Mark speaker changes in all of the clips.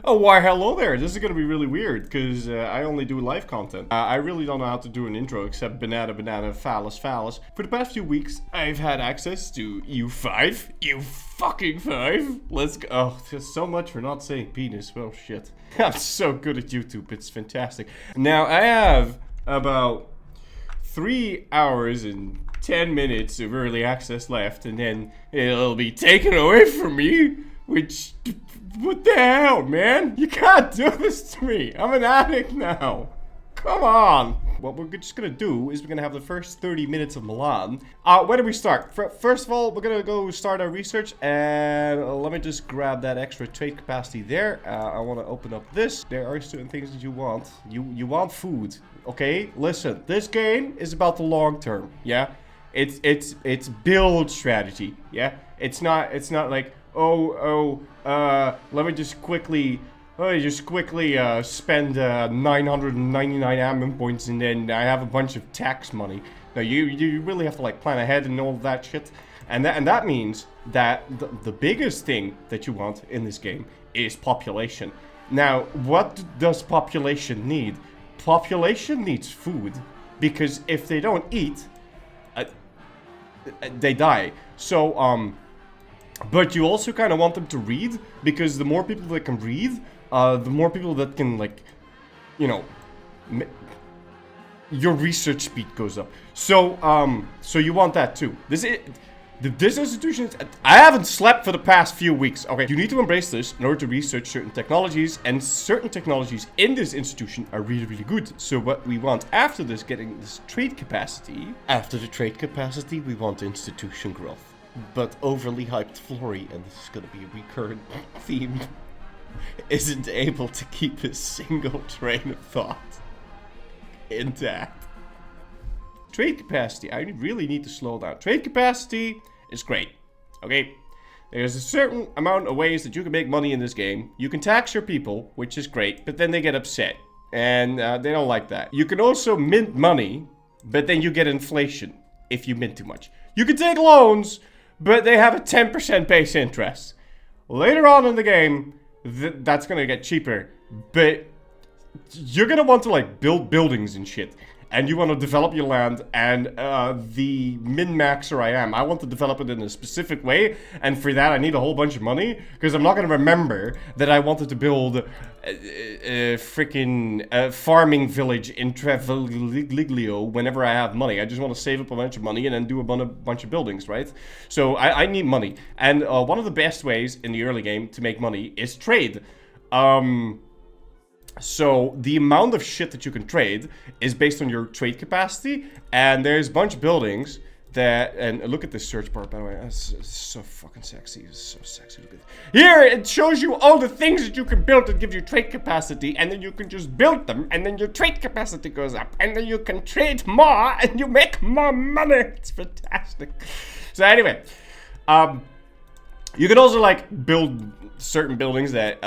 Speaker 1: Oh, why hello there. This is gonna be really weird, because I only do live content. I really don't know how to do an intro except banana, phallus. For the past few weeks, I've had access to U5. You fucking 5. Let's go. Oh, there's so much for not saying penis. Well, shit. I'm so good at YouTube. It's fantastic. Now, I have about 3 hours and 10 minutes of early access left, and then it'll be taken away from me, which... What the hell, man? You can't do this to me. I'm an addict now. Come on. What we're just gonna do is we're gonna have the first 30 minutes of Milan. Where do we start? First of all, we're gonna go start our research, and let me just grab that extra trade capacity there. I want to open up this. There are certain things that you want. You want food, okay? Listen, this game is about the long term, yeah? It's build strategy, yeah? It's not like let me just quickly spend 999 admin points and then I have a bunch of tax money. No, you really have to like plan ahead and all of that shit. And that means that the biggest thing that you want in this game is population. Now, what does population need? Population needs food, because if they don't eat, they die. So, but you also kind of want them to read, because the more people that can read, the more people that can, like, you know, your research speed goes up. So, so you want that too. This institution, I haven't slept for the past few weeks. Okay, you need to embrace this in order to research certain technologies, and certain technologies in this institution are really, really good. So what we want after this, getting this trade capacity, after the trade capacity, we want institution growth. But overly hyped Florry, and this is going to be a recurrent theme, isn't able to keep a single train of thought intact. Trade capacity, I really need to slow down. Trade capacity is great, okay? There's a certain amount of ways that you can make money in this game. You can tax your people, which is great, but then they get upset, and they don't like that. You can also mint money, but then you get inflation if you mint too much. You can take loans, but they have a 10% base interest. Later on in the game, that's gonna get cheaper, but you're gonna want to like build buildings and shit. And you want to develop your land, and the min-maxer I want to develop it in a specific way, and for that I need a whole bunch of money, because I'm not going to remember that I wanted to build a freaking farming village in Treviglio whenever I have money. I just want to save up a bunch of money and then do a bunch of buildings, right? So I need money, and one of the best ways in the early game to make money is trade. So the amount of shit that you can trade is based on your trade capacity, and there's a bunch of buildings that, and look at this search bar, by the way, it's so fucking sexy, it's so sexy. Look at it. Here, it shows you all the things that you can build that give you trade capacity, and then you can just build them, and then your trade capacity goes up, and then you can trade more, and you make more money. It's fantastic. So anyway, you can also like build certain buildings that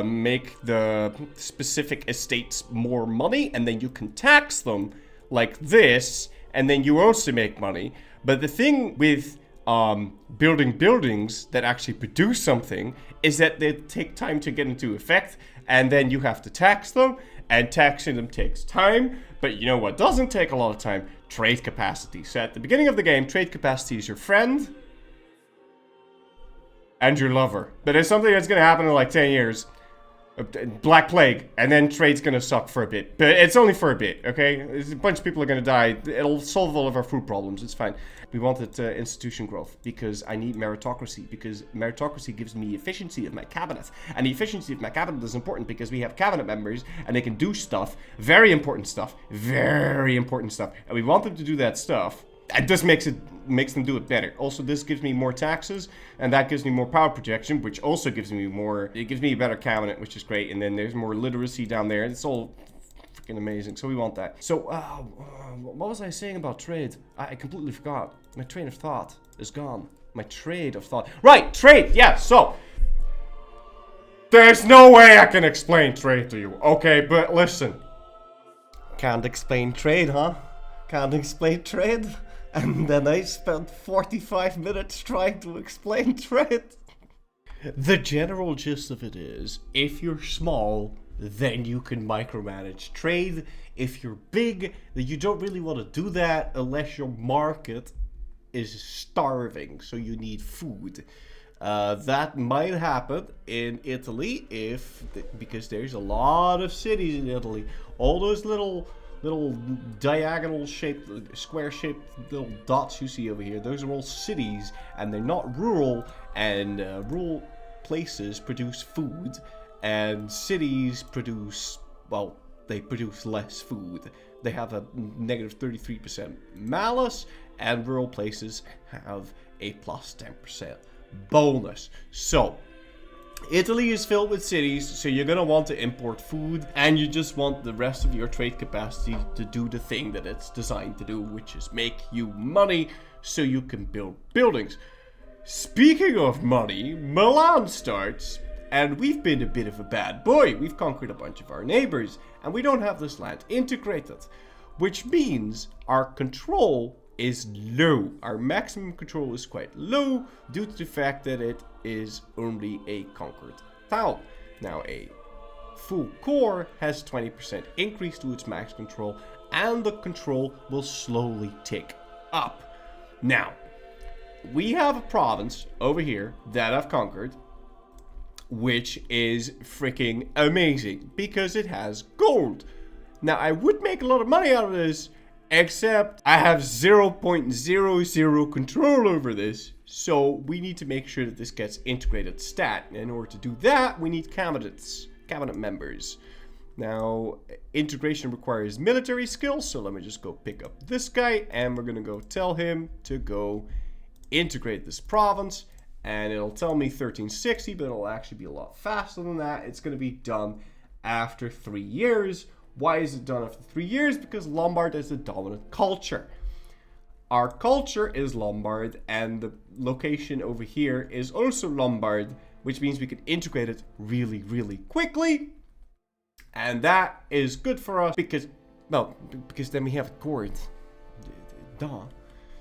Speaker 1: make the specific estates more money, and then you can tax them like this, and then you also make money. But the thing with building buildings that actually produce something is that they take time to get into effect, and then you have to tax them, and taxing them takes time. But you know what doesn't take a lot of time? Trade capacity. So at the beginning of the game, trade capacity is your friend and your lover. But it's something that's gonna happen in like 10 years. Black Plague, and then trade's gonna suck for a bit. But it's only for a bit, okay? A bunch of people are gonna die. It'll solve all of our food problems, it's fine. We wanted institution growth, because I need meritocracy, because meritocracy gives me efficiency of my cabinet. And the efficiency of my cabinet is important because we have cabinet members, and they can do stuff, very important stuff, and we want them to do that stuff. And this makes them do it better. Also, this gives me more taxes, and that gives me more power projection, which also gives me more. It gives me a better cabinet, which is great. And then there's more literacy down there. It's all freaking amazing. So we want that. So, what was I saying about trade? I completely forgot. My train of thought is gone. My trade of thought. Right, trade. Yeah. So there's no way I can explain trade to you. Okay, but listen. Can't explain trade, huh? Can't explain trade. And then I spent 45 minutes trying to explain trade. The general gist of it is, if you're small, then you can micromanage trade. If you're big, then you don't really want to do that unless your market is starving, so you need food. That might happen in Italy because there's a lot of cities in Italy. All those little diagonal shaped, square shaped little dots you see over here, those are all cities, and they're not rural, and rural places produce food, and cities produce, well, they produce less food. They have a negative 33% malus, and rural places have a plus 10% bonus. So Italy is filled with cities, so you're gonna want to import food, and you just want the rest of your trade capacity to do the thing that it's designed to do, which is make you money so you can build buildings. Speaking of money, Milan starts, and we've been a bit of a bad boy. We've conquered a bunch of our neighbors, and we don't have this land integrated, which means our control is low. Our maximum control is quite low due to the fact that it is only a conquered town. Now, a full core has 20% increase to its max control, and the control will slowly tick up. Now, we have a province over here that I've conquered, which is freaking amazing because it has gold. Now, I would make a lot of money out of this, except I have 0.00 control over this, so we need to make sure that this gets integrated stat. In order to do that, we need cabinet members. Now, integration requires military skills, so let me just go pick up this guy, and we're gonna go tell him to go integrate this province, and it'll tell me 1360, but it'll actually be a lot faster than that. It's gonna be done after 3 years. Why is it done after 3 years? Because Lombard is the dominant culture. Our culture is Lombard, and the location over here is also Lombard, which means we can integrate it really, really quickly. And that is good for us because, well, because then we have it cored. Duh.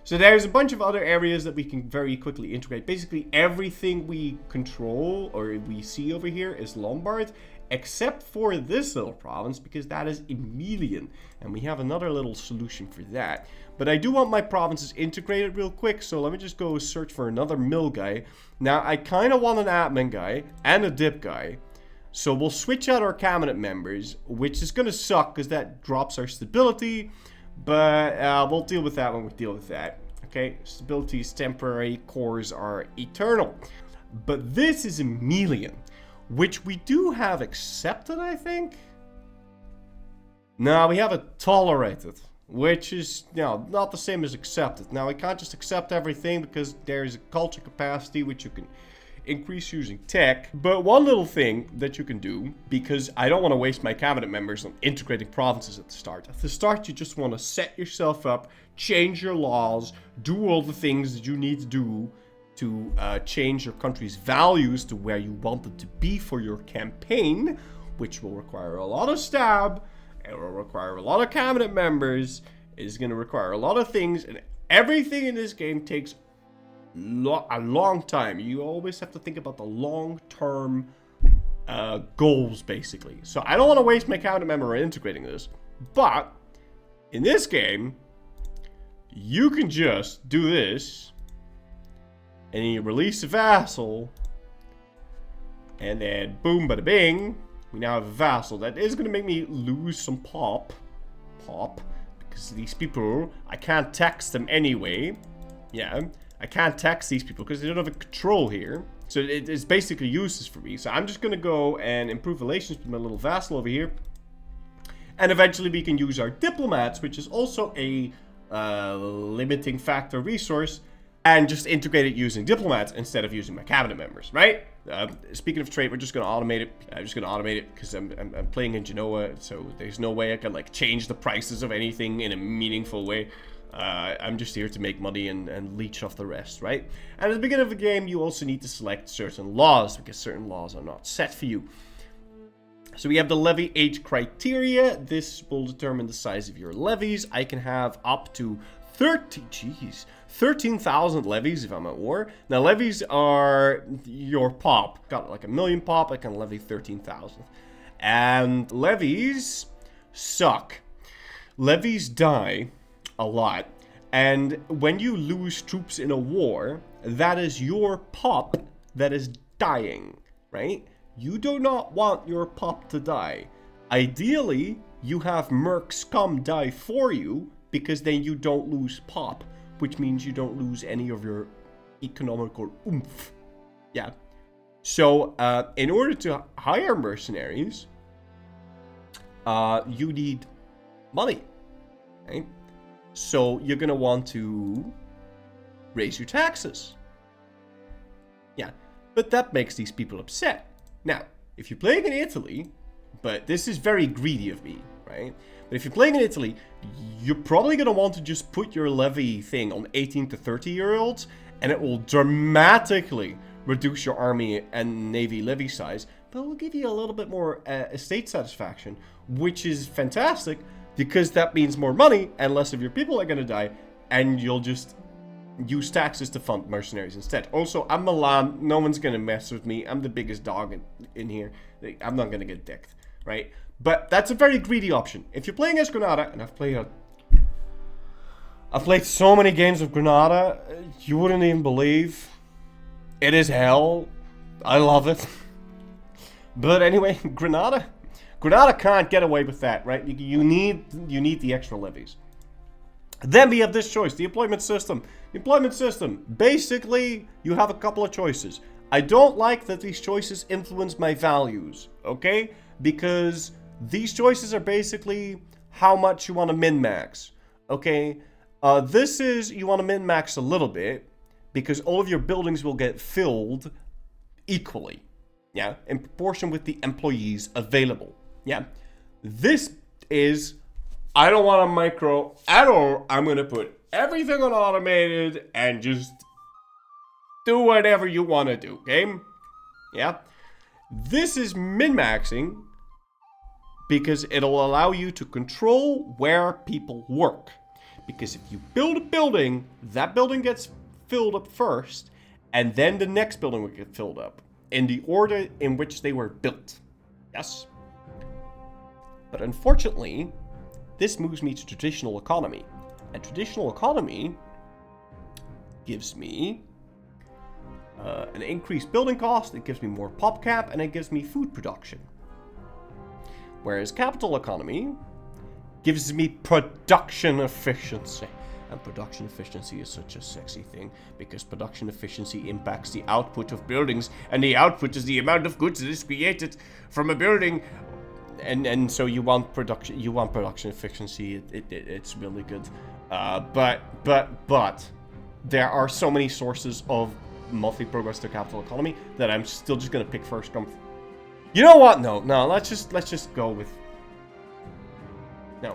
Speaker 1: So there's a bunch of other areas that we can very quickly integrate. Basically, everything we control or we see over here is Lombard, except for this little province, because that is Emilian, and we have another little solution for that. But I do want my provinces integrated real quick, so let me just go search for another mill guy. Now, I kind of want an admin guy and a dip guy, so we'll switch out our cabinet members, which is going to suck because that drops our stability, but we'll deal with that when we deal with that. Okay, stability is temporary, cores are eternal. But this is Emilian, which we do have accepted, I think. No, we have it tolerated, which is, you know, not the same as accepted. Now, we can't just accept everything because there's a culture capacity which you can increase using tech. But one little thing that you can do, because I don't want to waste my cabinet members on integrating provinces at the start. At the start, you just want to set yourself up, change your laws, do all the things that you need to do to change your country's values to where you want it to be for your campaign, which will require a lot of stab, it will require a lot of cabinet members, it is going to require a lot of things, and everything in this game takes a long time. You always have to think about the long-term goals, basically. So I don't want to waste my cabinet member integrating this, but in this game, you can just do this, and then you release a vassal, and then boom, bada bing, we now have a vassal. That is going to make me lose some pop, because these people, I can't tax them anyway. Yeah, I can't tax these people because they don't have a control here. So it is basically useless for me. So I'm just going to go and improve relations with my little vassal over here. And eventually we can use our diplomats, which is also a limiting factor resource, and just integrate it using diplomats instead of using my cabinet members, right? Speaking of trade, we're just going to automate it. I'm just going to automate it because I'm playing in Genoa, so there's no way I can like change the prices of anything in a meaningful way. I'm just here to make money and leech off the rest, right? And at the beginning of the game, you also need to select certain laws because certain laws are not set for you. So we have the levy age criteria. This will determine the size of your levies. I can have up to 13,000 levies if I'm at war. Now, levies are your pop. Got like 1 million pop, I can levy 13,000. And levies suck. Levies die a lot. And when you lose troops in a war, that is your pop that is dying, right? You do not want your pop to die. Ideally, you have mercs come die for you, because then you don't lose pop, which means you don't lose any of your economical oomph. Yeah. So, in order to hire mercenaries, you need money, right? So, you're gonna want to raise your taxes. Yeah. But that makes these people upset. Now, if you're playing in Italy, but this is very greedy of me, right? But if you're playing in Italy, you're probably going to want to just put your levy thing on 18 to 30-year-olds, and it will dramatically reduce your army and navy levy size, but it will give you a little bit more estate satisfaction, which is fantastic, because that means more money, and less of your people are going to die, and you'll just use taxes to fund mercenaries instead. Also, I'm Milan, no one's going to mess with me, I'm the biggest dog in here, I'm not going to get dicked, right? But that's a very greedy option. If you're playing as Granada, and I've played so many games of Granada, you wouldn't even believe. It is hell. I love it. But anyway, Granada can't get away with that, right? You need the extra levies. Then we have this choice, the employment system. The employment system, basically, you have a couple of choices. I don't like that these choices influence my values, okay? Because these choices are basically how much you want to min-max, okay? This is, you want to min-max a little bit, because all of your buildings will get filled equally, yeah? In proportion with the employees available, yeah? This is, I don't want a micro at all. I'm going to put everything on automated and just do whatever you want to do, okay? Yeah? This is min-maxing, because it'll allow you to control where people work. Because if you build a building, that building gets filled up first, and then the next building will get filled up, in the order in which they were built. Yes? But unfortunately, this moves me to traditional economy. And traditional economy gives me an increased building cost, it gives me more pop cap, and it gives me food production. Whereas capital economy gives me production efficiency. And production efficiency is such a sexy thing, because production efficiency impacts the output of buildings, and the output is the amount of goods that is created from a building. And so you want production efficiency. It's really good. But there are so many sources of monthly progress to capital economy that I'm still just gonna pick first come. You know what? No. Let's just go with. No.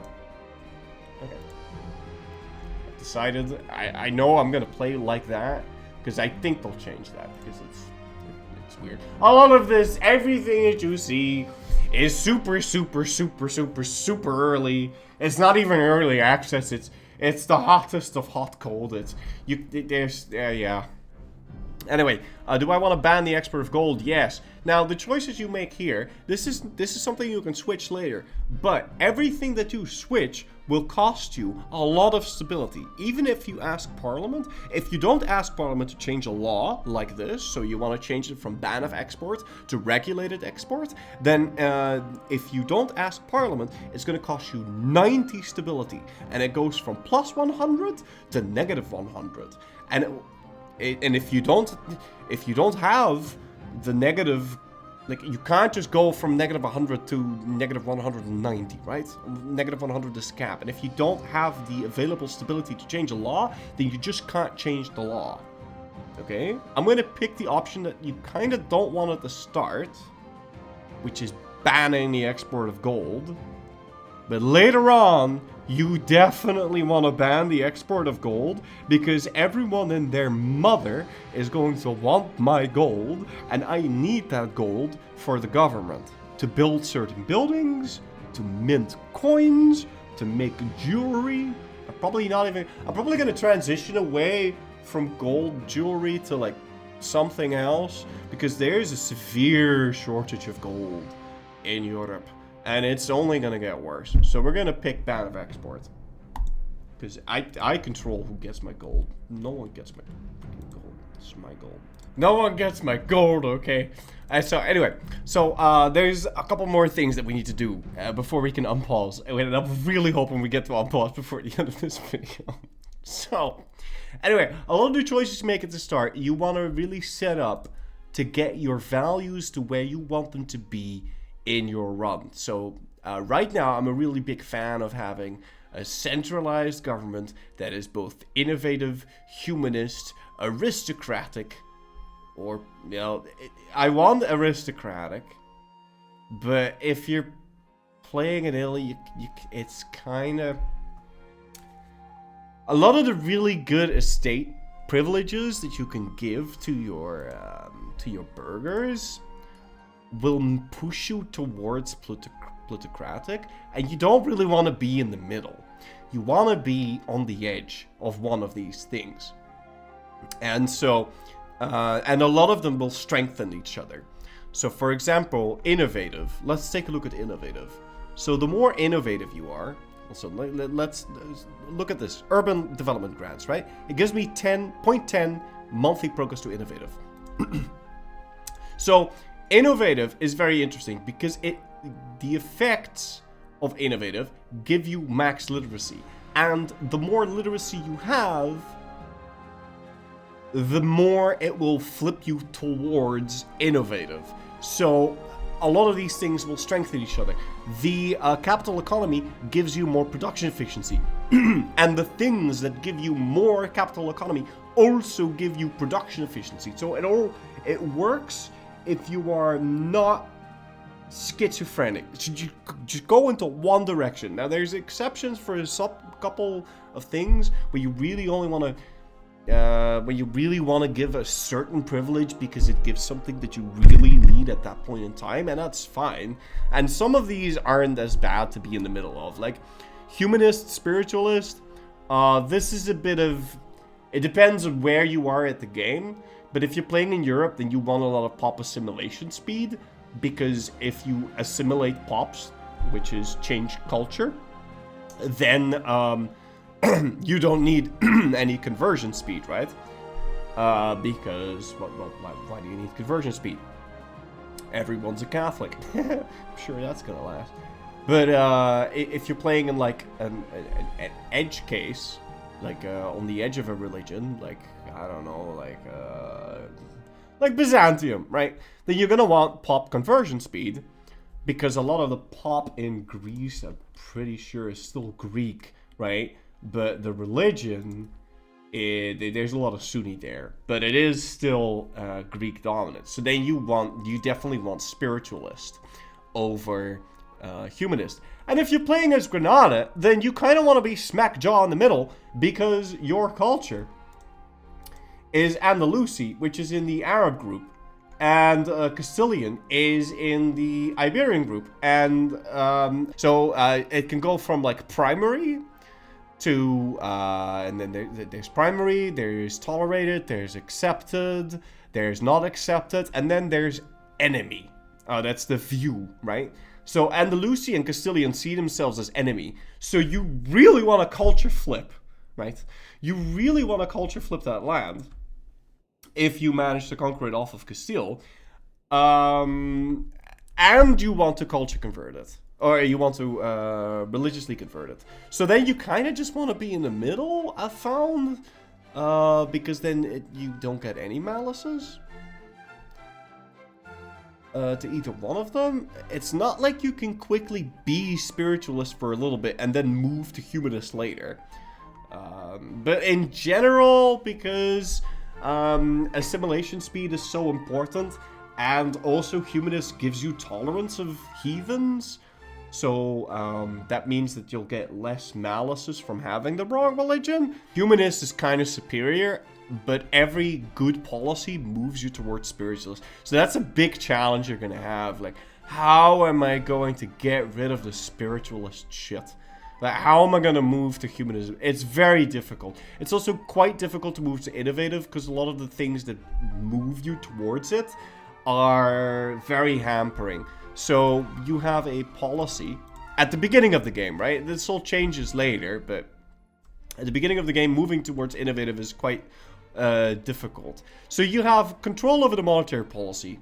Speaker 1: Okay. I've decided. I know I'm gonna play like that because I think they'll change that, because it's weird. A lot of this, everything that you see, is super early. It's not even early access. It's the hottest of hot cold. Yeah. Anyway, do I want to ban the export of gold? Yes. Now, the choices you make here, this is something you can switch later, but everything that you switch will cost you a lot of stability, even if you ask Parliament. If you don't ask Parliament to change a law like this, so you want to change it from ban of export to regulated export, then if you don't ask Parliament, it's going to cost you 90 stability, and it goes from plus 100 to negative 100, and if you don't have the negative, like, you can't just go from negative 100 to negative 190, right? Negative 100 is cap. And if you don't have the available stability to change a law, then you just can't change the law. Okay? I'm going to pick the option that you kind of don't want at the start, which is banning the export of gold. But later on, you definitely want to ban the export of gold, because everyone and their mother is going to want my gold, and I need that gold for the government to build certain buildings, to mint coins, to make jewelry, I'm probably gonna transition away from gold jewelry to like something else, because there's a severe shortage of gold in Europe, and it's only gonna get worse. So we're gonna pick ban of export, because I control who gets my gold. No one gets my fucking gold. It's my gold. No one gets my gold, okay? So anyway, there's a couple more things that we need to do before we can unpause. And I'm really hoping we get to unpause before the end of this video. So, anyway, a lot of the choices you make at the start, you want to really set up to get your values to where you want them to be in your run. So, right now, I'm a really big fan of having a centralized government that is both innovative, humanist, aristocratic, or, you know, I want aristocratic, but if you're playing in Italy, it's kind of... A lot of the really good estate privileges that you can give to your burghers will push you towards plutocratic, and you don't really want to be in the middle. You want to be on the edge of one of these things. And so, and a lot of them will strengthen each other. So for example, innovative. Let's take a look at innovative. So the more innovative you are, so let's look at this. Urban development grants, right? It gives me 0.10 monthly progress to innovative. So innovative is very interesting because the effects of innovative give you max literacy. And the more literacy you have, the more it will flip you towards innovative. So a lot of these things will strengthen each other. The capital economy gives you more production efficiency. And the things that give you more capital economy also give you production efficiency. So it works if you are not schizophrenic. You just go into one direction. Now there's exceptions for a couple of things where you really only want to give a certain privilege because it gives something that you really need at that point in time, and that's fine. And some of these aren't as bad to be in the middle of, like humanist, spiritualist. This is a bit of, it depends on where you are at the game, but if you're playing in Europe, then you want a lot of pop assimilation speed, because if you assimilate pops, which is change culture, then you don't need any conversion speed, right? Because, why do you need conversion speed? Everyone's a Catholic. I'm sure that's gonna last. But if you're playing in like an edge case, like on the edge of a religion, like, I don't know, like Byzantium, right? Then you're gonna want pop conversion speed, because a lot of the pop in Greece, I'm pretty sure, is still Greek, right? But the religion, there's a lot of Sunni there, but it is still Greek dominant. So then you definitely want spiritualist over humanist. And if you're playing as Granada, then you kind of want to be smack jaw in the middle, because your culture is Andalusi, which is in the Arab group, and Castilian is in the Iberian group. And so it can go from like primary to, and then there's primary, there's tolerated, there's accepted, there's not accepted, and then there's enemy. That's the view, right? So Andalusia and Castilian see themselves as enemy. So you really want to culture flip, right? You really want to culture flip that land if you manage to conquer it off of Castile. And you want to culture convert it. Or you want to religiously convert it. So then you kind of just want to be in the middle, I found. Because then you don't get any malices to either one of them. It's not like you can quickly be spiritualist for a little bit and then move to humanist later. But in general, because assimilation speed is so important, and also humanist gives you tolerance of heathens. So that means that you'll get less malices from having the wrong religion. Humanist is kind of superior, but every good policy moves you towards spiritualist. So that's a big challenge you're going to have. Like, how am I going to get rid of the spiritualist shit? Like, how am I going to move to humanism? It's very difficult. It's also quite difficult to move to innovative because a lot of the things that move you towards it are very hampering. So you have a policy at the beginning of the game, right? This all changes later, but at the beginning of the game, moving towards innovative is quite difficult. So you have control over the monetary policy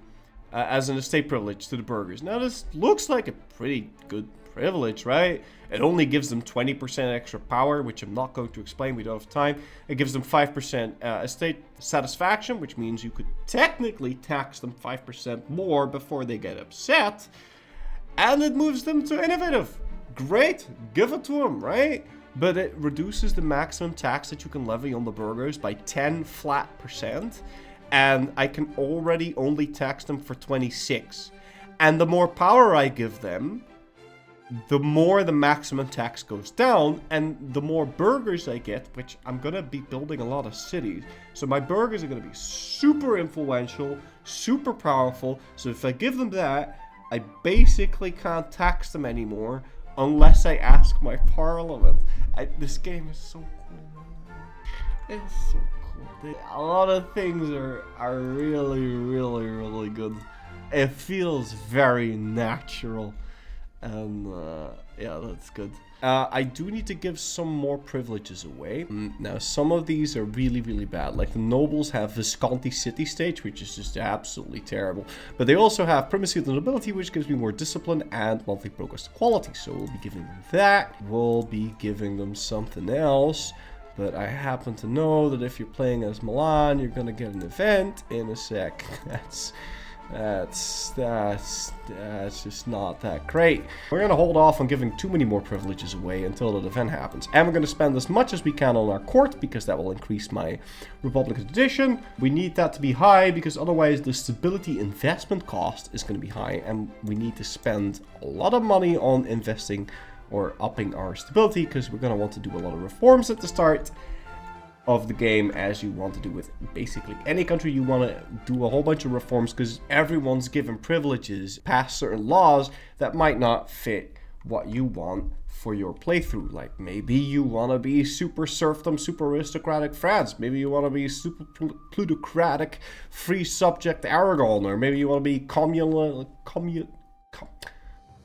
Speaker 1: as an estate privilege to the burghers. Now this looks like a pretty good privilege, right? It only gives them 20% extra power, which I'm not going to explain, we don't have time. It gives them 5% estate satisfaction, which means you could technically tax them 5% more before they get upset. And it moves them to innovative. Great, give it to them, right? But it reduces the maximum tax that you can levy on the burghers by 10 flat %. And I can already only tax them for 26. And the more power I give them, the more the maximum tax goes down, and the more burghers I get, which I'm going to be building a lot of cities. So my burghers are going to be super influential, super powerful. So if I give them that, I basically can't tax them anymore unless I ask my parliament. This game is so cool. It's so cool. A lot of things are really, really, really good. It feels very natural. And yeah, that's good. I do need to give some more privileges away. Now, some of these are really, really bad. Like the nobles have Visconti city state, which is just absolutely terrible. But they also have primacy of the nobility, which gives me more discipline and monthly progress quality. So we'll be giving them that. We'll be giving them something else. But I happen to know that if you're playing as Milan, you're gonna get an event in a sec. That's just not that great. We're going to hold off on giving too many more privileges away until the event happens. And we're going to spend as much as we can on our court because that will increase my Republican tradition. We need that to be high because otherwise the stability investment cost is going to be high. And we need to spend a lot of money on investing or upping our stability because we're going to want to do a lot of reforms at the start of the game, as you want to do with basically any country. You want to do a whole bunch of reforms because everyone's given privileges, pass certain laws that might not fit what you want for your playthrough. Like maybe you want to be super serfdom, super aristocratic France. Maybe you want to be super plutocratic, free subject Aragon, or maybe you want to be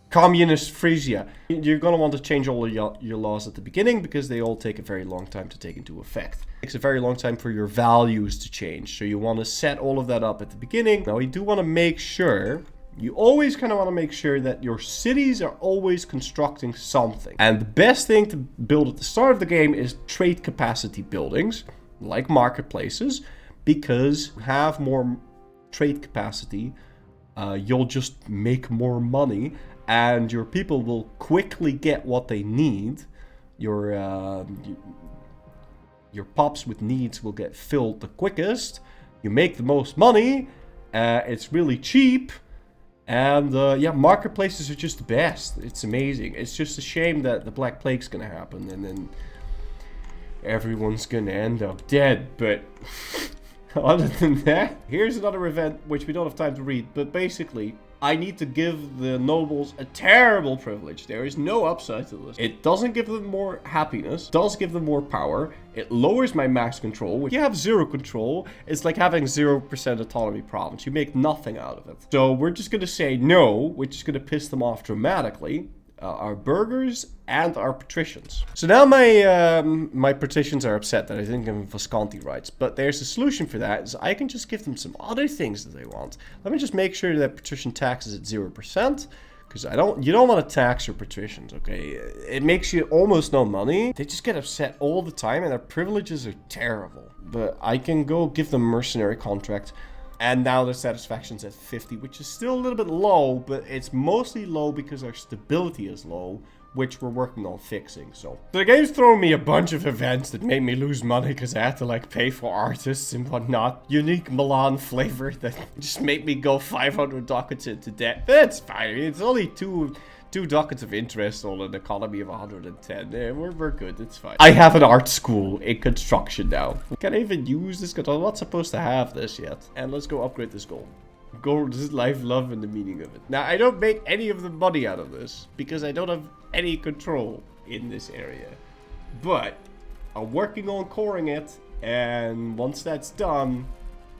Speaker 1: communist Frisia. You're going to want to change all of your laws at the beginning because they all take a very long time to take into effect. It takes a very long time for your values to change. So you want to set all of that up at the beginning. Now you do want to make sure, you always kind of want to make sure that your cities are always constructing something. And the best thing to build at the start of the game is trade capacity buildings, like marketplaces, because you have more trade capacity, you'll just make more money. And your people will quickly get what they need. Your pops with needs will get filled the quickest. You make the most money. It's really cheap. And yeah, marketplaces are just the best. It's amazing. It's just a shame that the Black Plague's gonna happen. And then everyone's gonna end up dead. But other than that, here's another event which we don't have time to read. But basically, I need to give the nobles a terrible privilege. There is no upside to this. It doesn't give them more happiness, does give them more power. It lowers my max control. If you have 0 control, it's like having 0% autonomy province. You make nothing out of it. So we're just going to say no, which is going to piss them off dramatically. Our burghers and our patricians. So now my patricians are upset that I didn't give them Visconti rights, but there's a solution for that. Is I can just give them some other things that they want. Let me just make sure that patrician tax is at 0%, because you don't want to tax your patricians, okay? It makes you almost no money. They just get upset all the time, and their privileges are terrible. But I can go give them mercenary contract. And now their satisfaction's at 50, which is still a little bit low, but it's mostly low because our stability is low, which we're working on fixing. So the game's throwing me a bunch of events that made me lose money because I had to like pay for artists and whatnot. Unique Milan flavor that just made me go 500 ducats into debt. That's fine. It's only two ducats of interest on an economy of 110. Yeah, we're good. It's fine. I have an art school in construction now. Can I even use this? Because I'm not supposed to have this yet. And let's go upgrade this goal. Goal, this is life, love, and the meaning of it. Now, I don't make any of the money out of this because I don't have any control. in this area. But I'm working on coring it, and once that's done,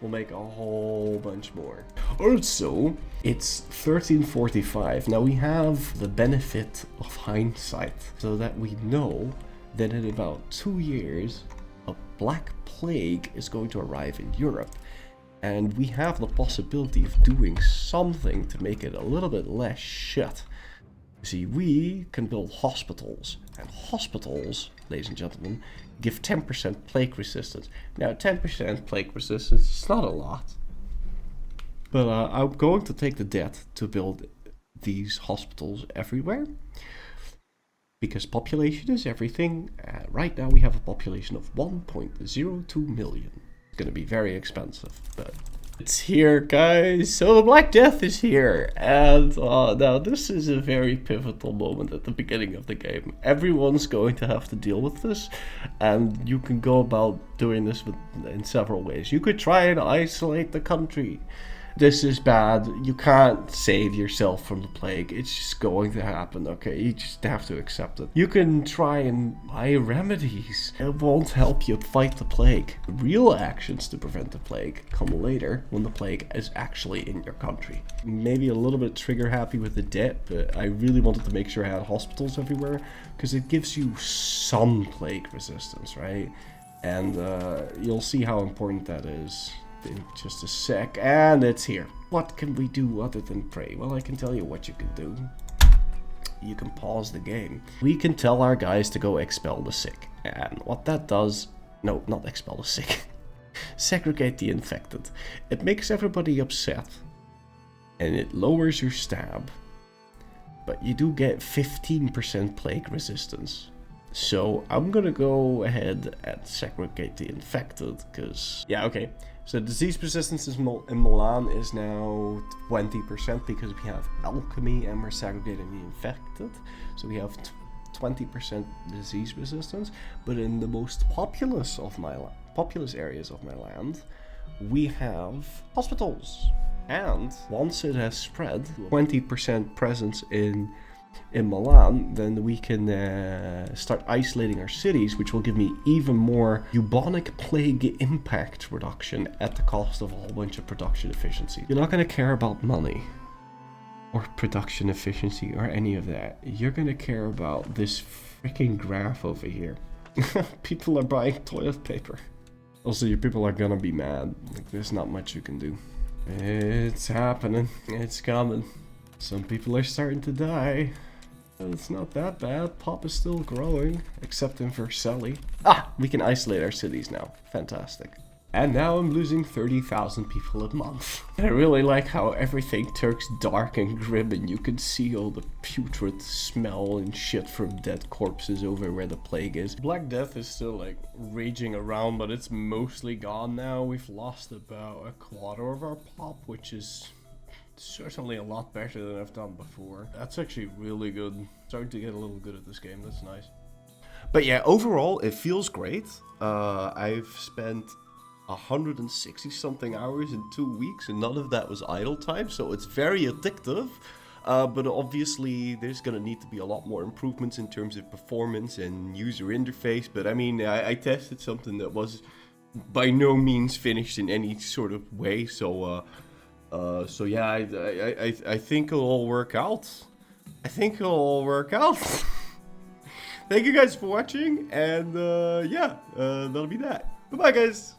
Speaker 1: we'll make a whole bunch more. Also, it's 1345. Now we have the benefit of hindsight, so that we know that in about 2 years, a black plague is going to arrive in Europe. And we have the possibility of doing something to make it a little bit less shit. See, we can build hospitals, and hospitals, ladies and gentlemen, give 10% plague resistance. Now, 10% plague resistance is not a lot, but I'm going to take the debt to build these hospitals everywhere, because population is everything. Right now we have a population of 1.02 million. It's going to be very expensive, but it's here, guys. So the Black Death is here, and now this is a very pivotal moment at the beginning of the game. Everyone's going to have to deal with this, and you can go about doing this in several ways. You could try and isolate the country. This is bad. You can't save yourself from the plague. It's just going to happen, okay? You just have to accept it. You can try and buy remedies. It won't help you fight the plague. Real actions to prevent the plague come later, when the plague is actually in your country. Maybe a little bit trigger happy with the debt, but I really wanted to make sure I had hospitals everywhere, because it gives you some plague resistance, right? And you'll see how important that is in just a sec, and it's here. What can we do other than pray? Well, I can tell you what you can do. You can pause the game. We can tell our guys to go expel the sick, and what that does, no, not expel the sick, segregate the infected. It makes everybody upset, and it lowers your stab, but you do get 15% plague resistance. So I'm gonna go ahead and segregate the infected, because, yeah, okay. So disease persistence in Milan is now 20% because we have alchemy and we're segregating the infected. So we have 20% disease resistance. But in the most populous areas of my land, we have hospitals. And once it has spread, 20% presence in Milan, then we can start isolating our cities, which will give me even more bubonic plague impact reduction at the cost of a whole bunch of production efficiency. You're not going to care about money or production efficiency or any of that. You're going to care about this freaking graph over here. People are buying toilet paper. Also, your people are going to be mad. Like, there's not much you can do. It's happening. It's coming. Some people are starting to die. It's not that bad. Pop is still growing, except in Vercelli. Ah, we can isolate our cities now. Fantastic. And now I'm losing 30,000 people a month. I really like how everything turns dark and grim, and you can see all the putrid smell and shit from dead corpses over where the plague is. Black Death is still like raging around, but it's mostly gone now. We've lost about a quarter of our pop, which is certainly a lot better than I've done before. That's actually really good. Starting to get a little good at this game. That's nice. But yeah, overall, it feels great. I've spent 160 something hours in 2 weeks, and none of that was idle time, so it's very addictive. But obviously, there's gonna need to be a lot more improvements in terms of performance and user interface. But I mean, I tested something that was by no means finished in any sort of way, so yeah, I think it'll all work out. Thank you guys for watching, and yeah, that'll be that. Bye-bye, guys.